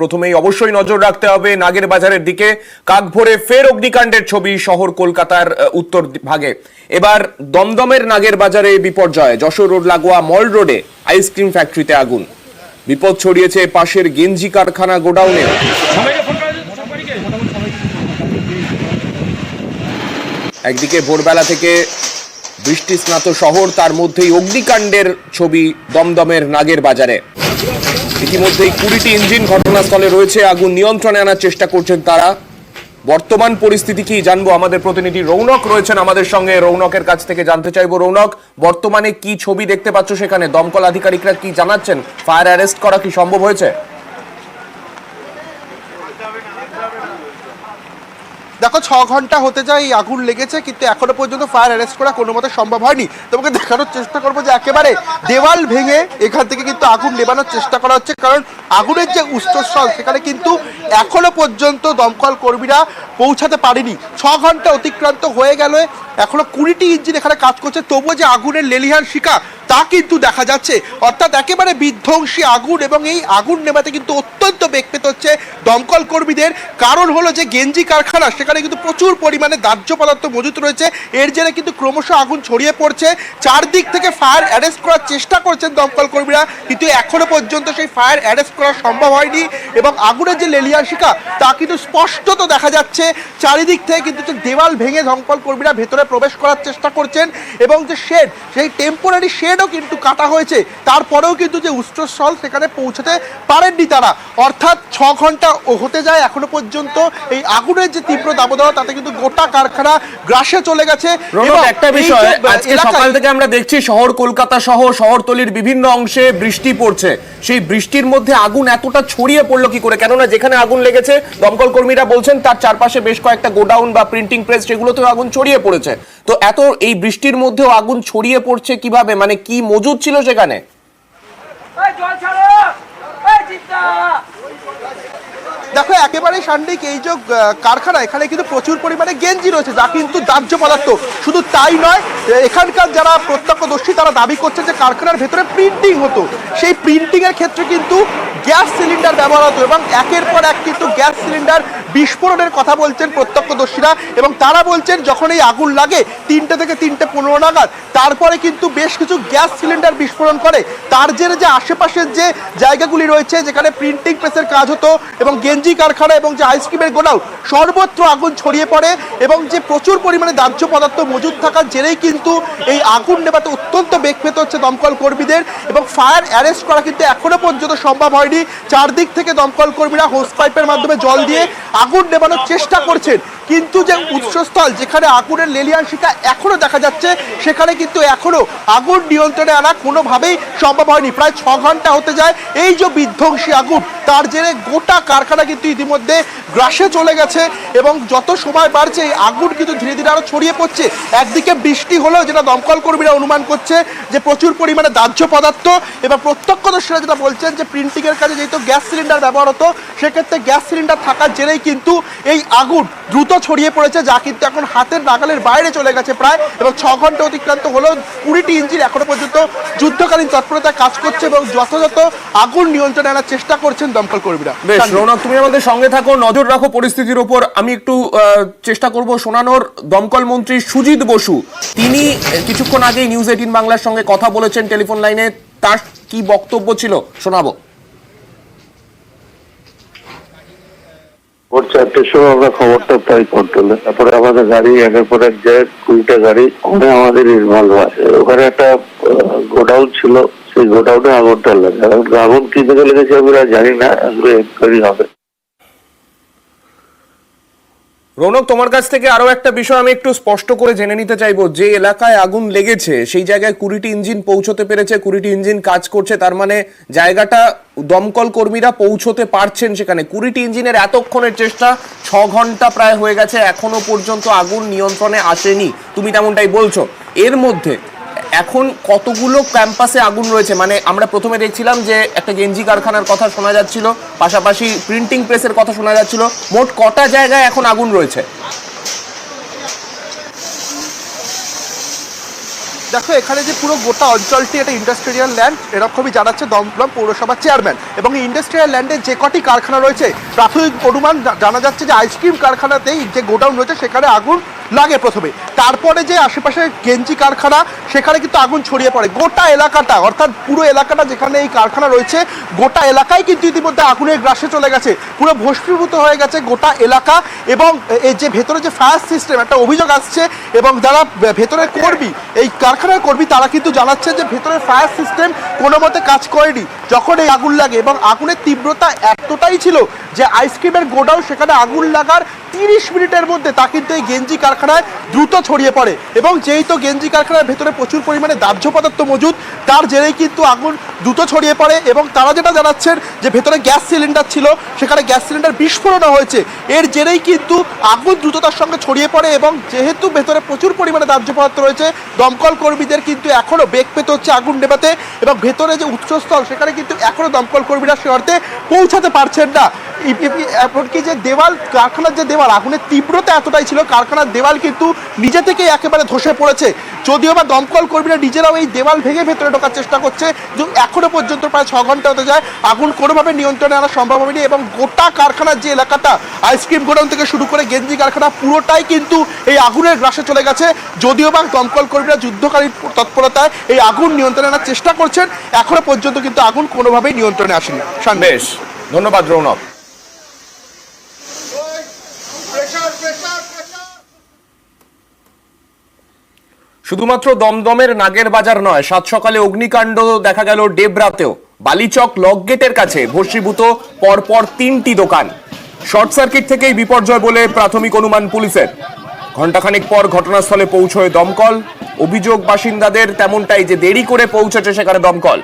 প্রথমেই অবশ্যই নজর রাখতে হবে নাগের বাজারের দিকে। কাকভোরে ফের অগ্নিকাণ্ডের ছবি শহর কলকাতার উত্তর ভাগে। এবার দমদমের নাগের বাজারে বিপর্যয়। যশোর রোড লাগোয়া মল রোডে আইসক্রিম ফ্যাক্টরিতে আগুন। বিপদ ছড়িয়েছে পাশের গেঞ্জি কারখানা গোডাউনে। একদিকে ভোরবেলা থেকে বৃষ্টি স্নাত শহর, তার মধ্যেই অগ্নিকাণ্ডের ছবি দমদমের নাগের বাজারে। ইতিমধ্যেই 20টি ইঞ্জিন ঘটনাস্থলে রয়েছে। আগুন নিয়ন্ত্রণে আনার চেষ্টা করছেন তারা। বর্তমান পরিস্থিতি কি জানবো, আমাদের প্রতিনিধি রৌনক রয়েছেন আমাদের সঙ্গে। রৌনকের কাছ থেকে জানতে চাইবো, রৌনক, বর্তমানে কি ছবি দেখতে পাচ্ছ সেখানে? দমকল আধিকারিকরা কি জানাচ্ছেন? ফায়ার অ্যারেস্ট করা কি সম্ভব হয়েছে? দেখো, 6 ঘন্টা হতে যায় এই আগুন লেগেছে, কিন্তু এখনো পর্যন্ত ফায়ার অ্যারেস্ট করা কোনো মতে সম্ভব হয়নি। তোমাকে দেখানোর চেষ্টা করবো যে একেবারে দেওয়াল ভেঙে এখান থেকে কিন্তু আগুন নেভানোর চেষ্টা করা হচ্ছে, কারণ আগুনের যে উৎসস্থল সেখানে কিন্তু এখনো পর্যন্ত দমকল কর্মীরা পৌঁছাতে পারেনি। 6 ঘন্টা অতিক্রান্ত হয়ে গেল, এখনো 20টি ইঞ্জিন এখানে কাজ করছে, তবুও যে আগুনের লেলিহান শিখা তা কিন্তু দেখা যাচ্ছে। অর্থাৎ একেবারে বিধ্বংসী আগুন, এবং এই আগুন নেভাতে কিন্তু অত্যন্ত বেগ পেতে হচ্ছে দমকল কর্মীদের। কারণ হলো যে গেঞ্জি কারখানা, সেখানে কিন্তু প্রচুর পরিমাণে দাহ্য পদার্থ মজুত রয়েছে। এর জেরে কিন্তু ক্রমশ আগুন ছড়িয়ে পড়ছে। চারদিক থেকে ফায়ার অ্যারেস্ট করার চেষ্টা করছেন দমকল কর্মীরা, কিন্তু এখনো পর্যন্ত সেই ফায়ার অ্যারেস্ট করা সম্ভব হয়নি। এবং আগুনের যে লেলিহান শিখা তা কিন্তু স্পষ্টত দেখা যাচ্ছে। চারিদিক থেকে কিন্তু দেওয়াল ভেঙে দমকল কর্মীরা ভেতরে প্রবেশ করার চেষ্টা করছেন, এবং যে শেড, সেই টেম্পোরারি শেডও কিন্তু কাটা হয়েছে। তারপরেও কিন্তু যে উৎসস্থল সেখানে পৌঁছাতে পারেননি তারা। অর্থাৎ 6 ঘন্টা হতে যায়, এখনো পর্যন্ত এই আগুনের যে তীব্র দাবদাহ তাতে কিন্তু গোটা কারখানা গ্রাসে চলে গেছে। এবং একটা বিষয়, আজকে সকাল থেকে আমরা দেখছি শহর কলকাতা সহ শহরতলির বিভিন্ন অংশে বৃষ্টি পড়ছে। সেই বৃষ্টির মধ্যে আগুন এতটা ছড়িয়ে পড়লো কি করে? কেননা যেখানে আগুন লেগেছে দমকল কর্মীরা বলছেন তার চারপাশে বেশ কয়েকটা গোডাউন বা প্রিন্টিং প্রেস, সেগুলোতেও আগুন ছড়িয়ে পড়েছে। তো এত এই বৃষ্টির মধ্যেও আগুন ছড়িয়ে পড়ছে কিভাবে? মানে কি মজুদ ছিল সেখানে? দেখো, একেবারে সান্ডিক এই যে কারখানা, এখানে কিন্তু প্রচুর পরিমাণে গেঞ্জি রয়েছে, যা কিন্তু দাহ্য পদার্থ। শুধু তাই নয়, এখানকার যারা প্রত্যক্ষদর্শী তারা দাবি করছে যে কারখানার ভেতরে প্রিন্টিং হতো। সেই প্রিন্টিং এর ক্ষেত্রে কিন্তু গ্যাস সিলিন্ডার ব্যবহার হতো, এবং একের পর এক কিন্তু গ্যাস সিলিন্ডার বিস্ফোরণের কথা বলছেন প্রত্যক্ষদর্শীরা। এবং তারা বলছেন যখন এই আগুন লাগে 3টে থেকে 3:15 নাগাদ, তারপরে কিন্তু বেশ কিছু গ্যাস সিলিন্ডার বিস্ফোরণ করে। তার জেরে যে আশেপাশের যে জায়গাগুলি রয়েছে যেখানে প্রিন্টিং প্রেসের কাজ হতো এবং গেঞ্জি কারখানা এবং যে আইসক্রিমের গোডাউন, সর্বত্র আগুন ছড়িয়ে পড়ে। এবং যে প্রচুর পরিমাণে দাহ্য পদার্থ মজুদ থাকার জেরেই কিন্তু এই আগুন নেভাতে অত্যন্ত বেগ পেতে হচ্ছে দমকল কর্মীদের। এবং ফায়ার অ্যারেস্ট করা কিন্তু এখনো পর্যন্ত সম্ভব হয়নি। চারদিক থেকে দমকল কর্মীরা হোস পাইপের মাধ্যমে জল দিয়ে আগুন নেভানোর চেষ্টা করছেন, কিন্তু যে উৎসস্থল যেখানে আগুনের লেলিহান শিখা এখনো দেখা যাচ্ছে, সেখানে কিন্তু এখনো আগুন নিয়ন্ত্রণে আনা কোনোভাবেই সম্ভব হয়নি। প্রায় 6 ঘন্টা হতে যায় এই যে বিধ্বংসী আগুন, তার জেরে গোটা কারখানা কিন্তু ইতিমধ্যে গ্রাসে চলে গেছে। এবং যত সময় বাড়ছে এই আগুন কিন্তু ধীরে ধীরে আরো ছড়িয়ে পড়ছে। একদিকে বৃষ্টি হলেও যেটা দমকল কর্মীরা অনুমান করছে যে প্রচুর পরিমাণে দাহ্য পদার্থ, এবং প্রত্যক্ষদর্শীরা যেটা বলছেন যে প্রিন্টিং এর কাজে যেহেতু গ্যাস সিলিন্ডার ব্যবহার হতো, সেক্ষেত্রে গ্যাস সিলিন্ডার থাকার জেরেই কিন্তু এই আগুন দ্রুত ছড়িয়ে পড়েছে, যা কিন্তু এখন হাতের নাগালের বাইরে চলে গেছে প্রায়। এবং 6 ঘন্টা অতিক্রান্ত হলেও 20টি ইঞ্জিন এখনো পর্যন্ত যুদ্ধকালীন তৎপরতায় কাজ করছে এবং যথাযথ আগুন নিয়ন্ত্রণে আনার চেষ্টা করছেন দমকল কর্মীরা। বেশ রৌনক, তুমি আমাদের সঙ্গে থাকো, নজর রাখো পরিস্থিতির উপর। আমি একটু চেষ্টা করব শোনানোর দমকল মন্ত্রী সুজিত বসু, তিনি কিছুক্ষণ আগেই নিউজ 18 বাংলার সঙ্গে কথা বলেছেন টেলিফোন লাইনে। তার কি বক্তব্য ছিল শোনাবো। ভোর 4টের সময় আমরা খবরটা পাই কন্ট্রোলে, তারপরে আমাদের গাড়ি একের পর এক যায়, 20টা গাড়ি ওখানে আমাদের ইনভলভ হয়। ওখানে একটা গোডাউন ছিল, সেই গোডাউনে আগুনটা লাগে। আগুন কি থেকে লেগেছে আমরা জানি না, আসলে এনকোয়ারি হবে। রৌনক, তোমার কাছ থেকে আরো একটা বিষয় আমি একটু স্পষ্ট করে জেনে নিতে চাইবো। যে এলাকায় আগুন লেগেছে সেই জায়গায় 20টি ইঞ্জিন পৌঁছতে পেরেছে, 20টি ইঞ্জিন কাজ করছে, তার মানে জায়গাটা দমকল কর্মীরা পৌঁছতে পারছেন সেখানে। 20টি ইঞ্জিনের এতক্ষণের চেষ্টা, 6 ঘন্টা প্রায় হয়ে গেছে, এখনো পর্যন্ত আগুন নিয়ন্ত্রণে আসেনি, তুমি তেমনটাই বলছো। এর মধ্যে এখন কতগুলো ক্যাম্পাসে আগুন রয়েছে? মানে আমরা প্রথমে দেখছিলাম যে একটা গেঞ্জি কারখানার কথা শোনা যাচ্ছিল, পাশাপাশি প্রিন্টিং প্রেসের কথা শোনা যাচ্ছিল। মোট কটা জায়গায় এখন আগুন রয়েছে? দেখো এখানে যে পুরো গোটা অঞ্চলটি একটা ইন্ডাস্ট্রিয়াল ল্যান্ড এরকমই জানাচ্ছে দমদম পৌরসভার চেয়ারম্যান। এবং এই ইন্ডাস্ট্রিয়াল ল্যান্ডে যে কটি কারখানা রয়েছে প্রাথমিক অনুমান জানা যাচ্ছে যে আইসক্রিম কারখানাতেই যে গোডাউন রয়েছে সেখানে আগুন লাগে প্রথমে, তারপরে যে আশেপাশে গেঞ্জি কারখানা সেখানে কিন্তু আগুন ছড়িয়ে পড়ে। গোটা এলাকাটা অর্থাৎ পুরো এলাকাটা যেখানে এই কারখানা রয়েছে গোটা এলাকায় কিন্তু ইতিমধ্যে আগুনের গ্রাসে চলে গেছে, পুরো ভস্মীভূত হয়ে গেছে গোটা এলাকা। এবং এই যে ভেতরে যে ফায়ার সিস্টেম একটা অভিযোগ আসছে এবং যারা ভেতরের কর্মী এই কারখানার কর্মী তারা কিন্তু জানাচ্ছে যে ভেতরের ফায়ার সিস্টেম কোনো মতে কাজ করেনি যখন এই আগুন লাগে। এবং আগুনের তীব্রতা এতটাই ছিল যে আইসক্রিমের গোডাউন সেখানে আগুন লাগার 30 মিনিটের মধ্যে তা কিন্তু এই গেঞ্জি কারখানায় দ্রুত ছড়িয়ে পড়ে। এবং যেহেতু গেঞ্জি কারখানার ভেতরে প্রচুর পরিমাণে দাহ্য পদার্থ মজুদ তার জেরেই কিন্তু আগুন দ্রুত ছড়িয়ে পড়ে। এবং তারা যেটা জানাচ্ছেন যে ভেতরে গ্যাস সিলিন্ডার ছিল সেখানে গ্যাস সিলিন্ডার বিস্ফোরণ হয়েছে, এর জেরেই কিন্তু আগুন দ্রুততার সঙ্গে ছড়িয়ে পড়ে। এবং যেহেতু ভেতরে প্রচুর পরিমাণে দাহ্য পদার্থ রয়েছে দমকল কর্মীদের কিন্তু এখনও বেগ পেতে হচ্ছে আগুন নেভাতে। এবং ভেতরে যে উৎসস্থল সেখানে কিন্তু এখনও দমকল কর্মীরা সে অর্থে পৌঁছাতে পারছেন না। এমনকি যে দেওয়াল কারখানার যে দেওয়াল আগুনের তীব্রতা এতটাই ছিল কারখানার দেওয়াল কিন্তু নিজে থেকেই একেবারে ধসে পড়েছে। যদিও বা দমকল কর্মীরা নিজেরাও এই দেওয়াল ভেঙে ভেতরে ঢোকার চেষ্টা করছে, কিন্তু এখনো পর্যন্ত প্রায় 6 ঘন্টা হতে যায় আগুন কোনোভাবে নিয়ন্ত্রণে আনা সম্ভব হয়নি। এবং গোটা কারখানার যে এলাকাটা আইসক্রিম গোডাউন থেকে শুরু করে গেঞ্জি কারখানা পুরোটাই কিন্তু এই আগুনের গ্রাসে চলে গেছে। যদিও বা দমকল কর্মীরা যুদ্ধকারী তৎপরতায় এই আগুন নিয়ন্ত্রণে আনার চেষ্টা করছেন, এখনো পর্যন্ত কিন্তু আগুন কোনোভাবেই নিয়ন্ত্রণে আসেনি। বেশ, ধন্যবাদ রৌনক। শুধুমাত্র দমদমের নাগের বাজার নয়, সাত সকালে অগ্নিকাণ্ড দেখা গেল ডেবরাতেও। বালিচক লক গেটের কাছে ভস্মীভূত পরপর 3টি দোকান। শর্ট সার্কিট থেকেই বিপর্যয় বলে প্রাথমিক অনুমান পুলিশের। ঘণ্টাখানিক পর ঘটনাস্থলে পৌঁছয় দমকল। অভিযোগ বাসিন্দাদের তেমনটাই যে দেরি করে পৌঁছেছে সেখানে দমকল।